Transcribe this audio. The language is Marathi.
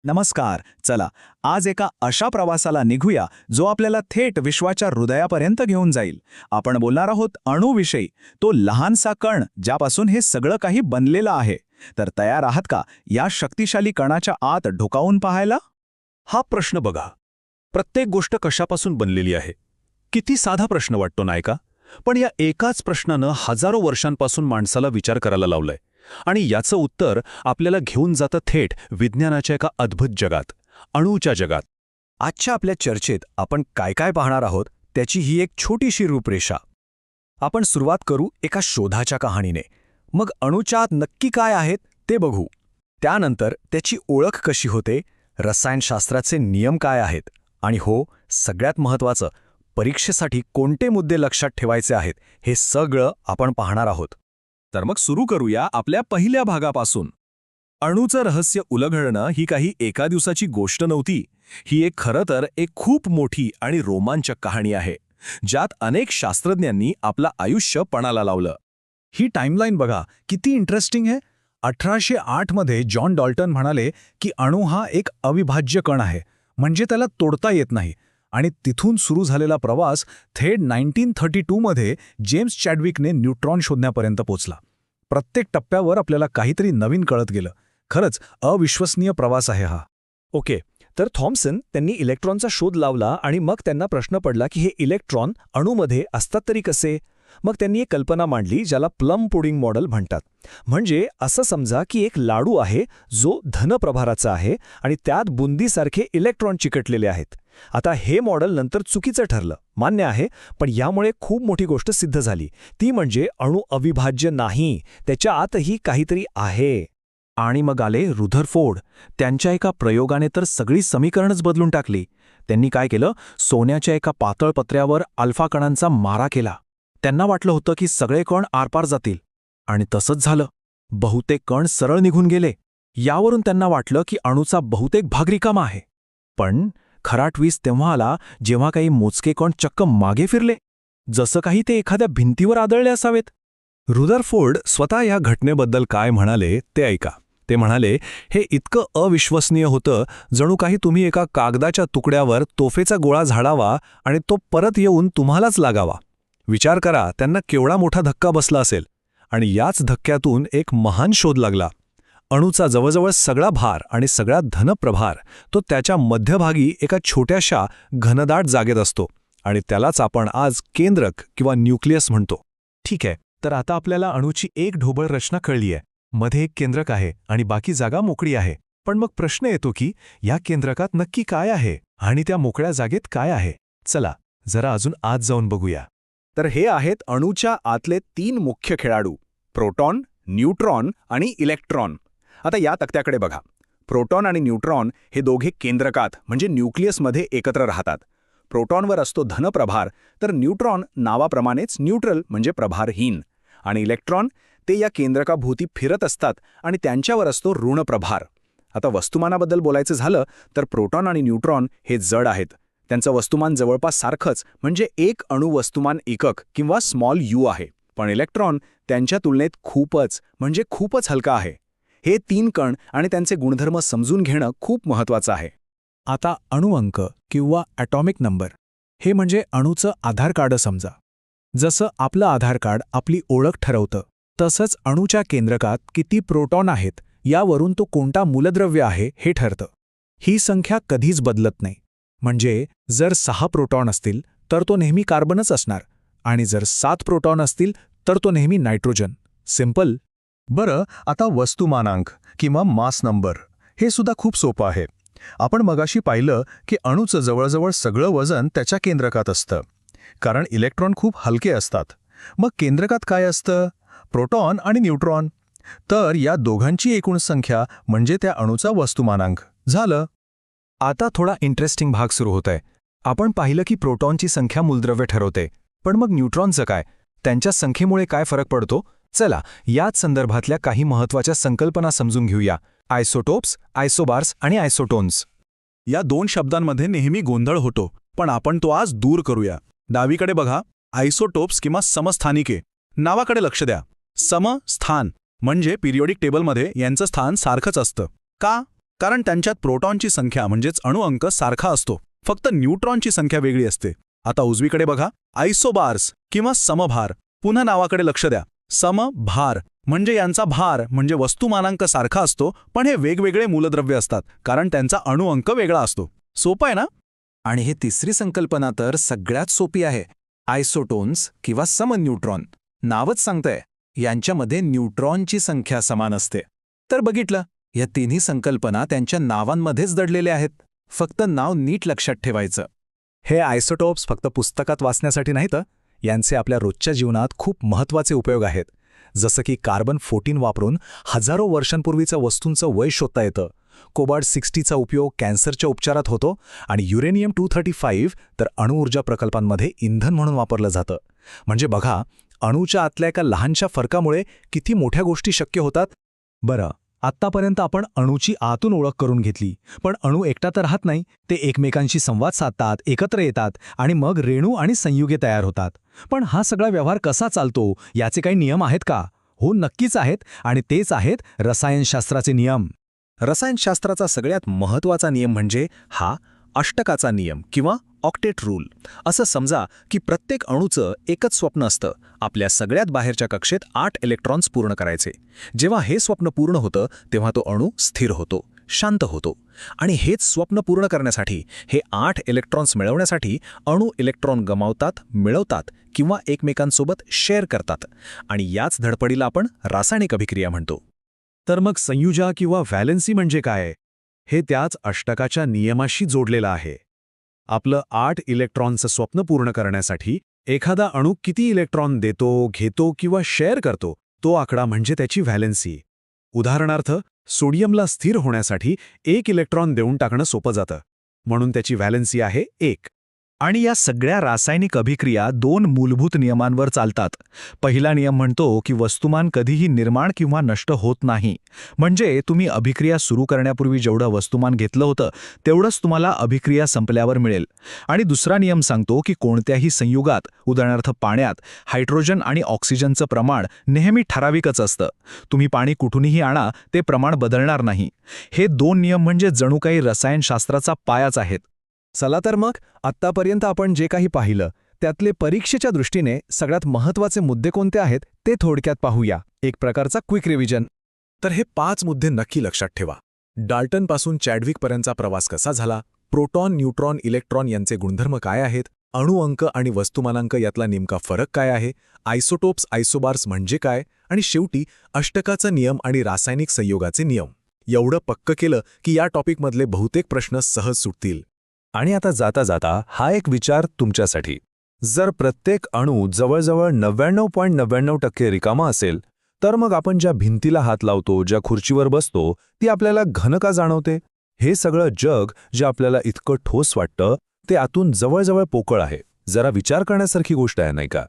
नमस्कार. चला, आज एका अशा प्रवासाला निघूया जो आपल्याला थेट विश्वाच्या हृदयापर्यंत घेऊन जाईल. आपण बोलणार आहोत अणूविषयी, तो लहानसा कण ज्यापासून हे सगळं काही बनलेलं आहे. तर तयार आहात का या शक्तिशाली कणाच्या आत ढोकावून पाहायला? हा प्रश्न बघा. प्रत्येक गोष्ट कशापासून बनलेली आहे? किती साधा प्रश्न वाटतो नाही का? पण या एकाच प्रश्नानं हजारो वर्षांपासून माणसाला विचार करायला लावलंय. आणि याचं उत्तर आपल्याला घेऊन जातं थेट विज्ञानाच्या एका अद्भुत जगात, अणूच्या जगात. आजच्या आपल्या चर्चेत आपण काय काय पाहणार आहोत त्याची ही एक छोटीशी रूपरेषा. आपण सुरुवात करू एका शोधाच्या कहाणीने. मग अणूच्या आत नक्की काय आहेत ते बघू. त्यानंतर त्याची ओळख कशी होते, रसायनशास्त्राचे नियम काय आहेत, आणि हो, सगळ्यात महत्त्वाचं, परीक्षेसाठी कोणते मुद्दे लक्षात ठेवायचे आहेत हे सगळं आपण पाहणार आहोत. तर मग सुरू करूया आपल्या पहिल्या भागापासून. अणूचं रहस्य उलगडणं ही काही एका दिवसाची गोष्ट नव्हती. ही खरं तर एक खूप मोठी आणि रोमांचक कहाणी आहे, ज्यात अनेक शास्त्रज्ञांनी आपलं आयुष्य पणाला लावलं. ही टाईमलाईन बघा, किती इंटरेस्टिंग आहे. 1808 मध्ये जॉन डॉल्टन म्हणाले की अणू हा एक अविभाज्य कण आहे, म्हणजे त्याला तोडता येत नाही. आणि तिथून सुरू झालेला प्रवास थेट 1932 मध्ये जेम्स चॅडविकने न्यूट्रॉन शोधण्यापर्यंत पोचला. प्रत्येक टप्प्यावर आपल्याला काहीतरी नवीन कळत गेलं. खरंच अविश्वसनीय प्रवास आहे हा. ओके, तर थॉम्सन त्यांनी इलेक्ट्रॉनचा शोध लावला आणि मग त्यांना प्रश्न पडला की हे इलेक्ट्रॉन अणूमध्ये असतात तरी कसे. मग त्यांनी एक कल्पना मांडली ज्याला प्लम पुडिंग मॉडेल म्हणतात. म्हणजे असं समजा की एक लाडू आहे जो धनप्रभाराचा आहे आणि त्यात बुंदीसारखे इलेक्ट्रॉन चिकटलेले आहेत. आता हे मॉडेल नंतर चुकीचं ठरलं, मान्य आहे, पण यामुळे खूप मोठी गोष्ट सिद्ध झाली. ती म्हणजे अणू अविभाज्य नाही, त्याच्या आतही काहीतरी आहे. आणि मग आले रुदरफोर्ड. त्यांच्या एका प्रयोगाने तर सगळी समीकरणच बदलून टाकली. त्यांनी काय केलं, सोन्याच्या एका पातळ पत्र्यावर अल्फा कणांचा मारा केला. त्यांना वाटलं होतं की सगळे कण आरपार जातील, आणि तसंच झालं. बहुतेक कण सरळ निघून गेले. यावरून त्यांना वाटलं की अणूचा बहुतेक भाग रिकामा आहे. पण खरा ट्विस्ट तेव्हा आला जेव्हा काही मोजके कण चक्क मागे फिरले, जसं काही ते एखाद्या भिंतीवर आदळले असावेत. रुदरफोर्ड स्वतः या घटनेबद्दल काय म्हणाले ते ऐका. ते म्हणाले, हे इतकं अविश्वसनीय होतं जणू काही तुम्ही एका कागदाच्या तुकड्यावर तोफेचा गोळा झाडावा आणि तो परत येऊन तुम्हालाच लागावा. विचार करा, त्यांना केवढा मोठा धक्का बसला असेल. आणि याच धक्क्यातून एक महान शोध लागला. अणूचा जवळजवळ सगळा भार आणि सगळा धनप्रभार तो त्याच्या मध्यभागी एका छोट्याशा घनदाट जागेत असतो, आणि त्यालाच आपण आज केंद्रक किंवा न्यूक्लियस म्हणतो. ठीक आहे, तर आता आपल्याला अणूची एक ढोबळ रचना कळली आहे. मध्ये एक केंद्रक आहे आणि बाकी जागा मोकळी आहे. पण मग प्रश्न येतो की या केंद्रकात नक्की काय आहे आणि त्या मोकळ्या जागेत काय आहे? चला जरा अजून आत जाऊन बघूया. तर हे आहेत अणूच्या आतले 3 मुख्य खेळाडू: प्रोटॉन, न्यूट्रॉन आणि इलेक्ट्रॉन. आता या तक्त्याकडे बघा. प्रोटॉन आणि न्यूट्रॉन हे दोघे केंद्रकात म्हणजे न्यूक्लियसमध्ये एकत्र राहतात. प्रोटॉनवर असतो धनप्रभार, तर न्यूट्रॉन नावाप्रमाणेच न्यूट्रल म्हणजे प्रभारहीन. आणि इलेक्ट्रॉन ते या केंद्रकाभोवती फिरत असतात आणि त्यांच्यावर असतो ऋणप्रभार. आता वस्तुमानाबद्दल बोलायचं झालं तर प्रोटॉन आणि न्यूट्रॉन हे जड आहेत. त्यांचं वस्तुमान जवळपास सारखंच, म्हणजे एक अणु वस्तुमान एकक किंवा स्मॉल यू आहे. पण इलेक्ट्रॉन त्यांच्या तुलनेत खूपच हलका आहे. हे 3 कण आणि त्यांचे गुणधर्म समजून घेणं खूप महत्त्वाचं आहे. आता अणुअंक किंवा ॲटॉमिक नंबर हे म्हणजे अणूचं आधार कार्ड समजा. जसं आपलं आधार कार्ड आपली ओळख ठरवतं, तसंच अणूच्या केंद्रकात किती प्रोटॉन आहेत यावरून तो कोणता मूलद्रव्य आहे हे ठरतं. ही संख्या कधीच बदलत नाही. म्हणजे जर 6 प्रोटॉन असतील तर तो नेहमी कार्बनच असणार, आणि जर 7 प्रोटॉन असतील तर तो नेहमी नायट्रोजन. सिंपल. बरं, आता वस्तुमानांक किंवा मास नंबर हे सुद्धा खूप सोपं आहे. आपण मगाशी पाहिलं की अणूचं जवळजवळ सगळं वजन त्याच्या केंद्रकात असतं, कारण इलेक्ट्रॉन खूप हलके असतात. मग केंद्रकात काय असतं? प्रोटॉन आणि न्यूट्रॉन. तर या दोघांची एकूण संख्या म्हणजे त्या अणूचा वस्तुमानांक झालं. आता थोडा इंटरेस्टिंग भाग सुरू होत आहे. आपण पाहिलं की प्रोटॉनची संख्या मूलद्रव्य ठरवते, पण मग न्यूट्रॉनचं काय? त्यांच्या संख्येमुळे काय फरक पडतो? चला याच संदर्भातल्या काही महत्त्वाच्या संकल्पना समजून घेऊया. आयसोटोप्स, आयसोबार्स आणि आयसोटोन्स. या 2 शब्दांमध्ये नेहमी गोंधळ होतो, पण आपण तो आज दूर करूया. डावीकडे बघा, आयसोटोप्स किंवा समस्थानिके. नावाकडे लक्ष द्या. समस्थान म्हणजे पिरियोडिक टेबलमध्ये यांचं स्थान सारखंच असतं. का? कारण त्यांच्यात प्रोटॉनची संख्या म्हणजेच अणुअंक सारखा असतो, फक्त न्यूट्रॉनची संख्या वेगळी असते. आता उजवीकडे बघा, आयसोबार्स किंवा समभार. पुन्हा नावाकडे लक्ष द्या. समभार म्हणजे यांचा भार म्हणजे वस्तुमानांक सारखा असतो, पण हे वेगवेगळे मूलद्रव्य असतात कारण त्यांचा अणुअंक वेगळा असतो. सोपं आहे ना? आणि हे तिसरी संकल्पना तर सगळ्यात सोपी आहे. आयसोटोन्स किंवा समन्यूट्रॉन. नावच सांगतंय, यांच्यामध्ये न्यूट्रॉनची संख्या समान असते. तर बघितलं, या तिन्ही संकल्पना त्यांच्या नावांमध्येच दडलेल्या आहेत. फक्त नाव नीट लक्षात ठेवायचं. हे आयसोटोप्स फक्त पुस्तकात वाचण्यासाठी नाहीत, यांचे आपल्या रोजच्या जीवनात खूप महत्त्वाचे उपयोग आहेत. जसं की कार्बन 14 वापरून हजारो वर्षांपूर्वीच्या वस्तूंचं वय शोधता येतं. कोबाल्ट 60चा उपयोग कॅन्सरच्या उपचारात होतो आणि युरेनियम 235 तर अणुऊर्जा प्रकल्पांमध्ये इंधन म्हणून वापरलं जातं. म्हणजे बघा, अणूच्या आतल्या एका लहानशा फरकामुळे किती मोठ्या गोष्टी शक्य होतात. बरं, आत्तापर्यंत आपण अणूची आतून ओळख करून घेतली, पण अणू एकटा तर राहत नाही. ते एकमेकांशी संवाद साधतात, एकत्र येतात आणि मग रेणू आणि संयुगे तयार होतात. पण हा सगळा व्यवहार कसा चालतो, याचे काही नियम आहेत का? हो, नक्कीच आहेत, आणि तेच आहेत रसायनशास्त्राचे नियम. रसायनशास्त्राचा सगळ्यात महत्त्वाचा नियम म्हणजे हा अष्टकाचा नियम किंवा ऑक्टेट रूल. असं समजा की प्रत्येक अणूचं एकच स्वप्न असतं, आपल्या सगळ्यात बाहेरच्या कक्षेत 8 इलेक्ट्रॉन्स पूर्ण करायचे. जेव्हा हे स्वप्न पूर्ण होतं तेव्हा तो अणू स्थिर होतो, शांत होतो. आणि हेच स्वप्न पूर्ण करण्यासाठी, हे 8 इलेक्ट्रॉन्स मिळवण्यासाठी अणू इलेक्ट्रॉन गमावतात, मिळवतात किंवा एकमेकांसोबत शेअर करतात. आणि याच धडपडीला आपण रासायनिक अभिक्रिया म्हणतो. तर मग संयुजा किंवा व्हॅलेन्सी म्हणजे काय? हे त्याच अष्टकाच्या नियमाशी जोडलेलं आहे. आपलं 8 इलेक्ट्रॉनचं स्वप्न पूर्ण करण्यासाठी एखादा अणू किती इलेक्ट्रॉन देतो, घेतो किंवा शेअर करतो, तो आकडा म्हणजे त्याची व्हॅलेन्सी. उदाहरणार्थ, सोडियमला स्थिर होण्यासाठी 1 इलेक्ट्रॉन देऊन टाकणं सोपं जातं, म्हणून त्याची व्हॅलेन्सी आहे 1. आणि या सगळ्या रासायनिक अभिक्रिया 2 मूलभूत नियमांवर चालतात. पहिला नियम म्हणतो की वस्तुमान कधीही निर्माण किंवा नष्ट होत नाही. म्हणजे तुम्ही अभिक्रिया सुरू करण्यापूर्वी जेवढं वस्तुमान घेतलं होतं तेवढंच तुम्हाला अभिक्रिया संपल्यावर मिळेल. आणि दुसरा नियम सांगतो की कोणत्याही संयुगात, उदाहरणार्थ पाण्यात, हायड्रोजन आणि ऑक्सिजनचं प्रमाण नेहमी ठराविकच असतं. तुम्ही पाणी कुठूनही आणा, ते प्रमाण बदलणार नाही. हे 2 नियम म्हणजे जणू काही रसायनशास्त्राचा पायाच आहेत. चला तर मग, आत्तापर्यंत आपण जे काही पाहिलं त्यातले परीक्षेच्या दृष्टीने सगळ्यात महत्त्वाचे मुद्दे कोणते आहेत ते थोडक्यात पाहूया. एक प्रकारचा क्विक रिव्हिजन. तर हे 5 मुद्दे नक्की लक्षात ठेवा. डाल्टनपासून चॅडविकपर्यंतचा प्रवास कसा झाला, प्रोटॉन, न्यूट्रॉन, इलेक्ट्रॉन यांचे गुणधर्म काय आहेत, अणुअंक आणि वस्तुमानांक यातला नेमका फरक काय आहे, आयसोटोप्स, आयसोबार्स म्हणजे काय, आणि शेवटी अष्टकाचा नियम आणि रासायनिक संयोगाचे नियम. एवढं पक्क केलं की या टॉपिकमधले बहुतेक प्रश्न सहज सुटतील. आणि आता जाता जाता हा एक विचार तुमच्यासाठी. जर प्रत्येक अणू जवळजवळ 99.99% रिकामा असेल, तर मग आपण ज्या भिंतीला हात लावतो, ज्या खुर्चीवर बसतो, ती आपल्याला घन का जाणवते? हे सगळं जग जे आपल्याला इतकं ठोस वाटतं, ते आतून जवळजवळ पोकळ आहे. जरा विचार करण्यासारखी गोष्ट आहे, नाही का?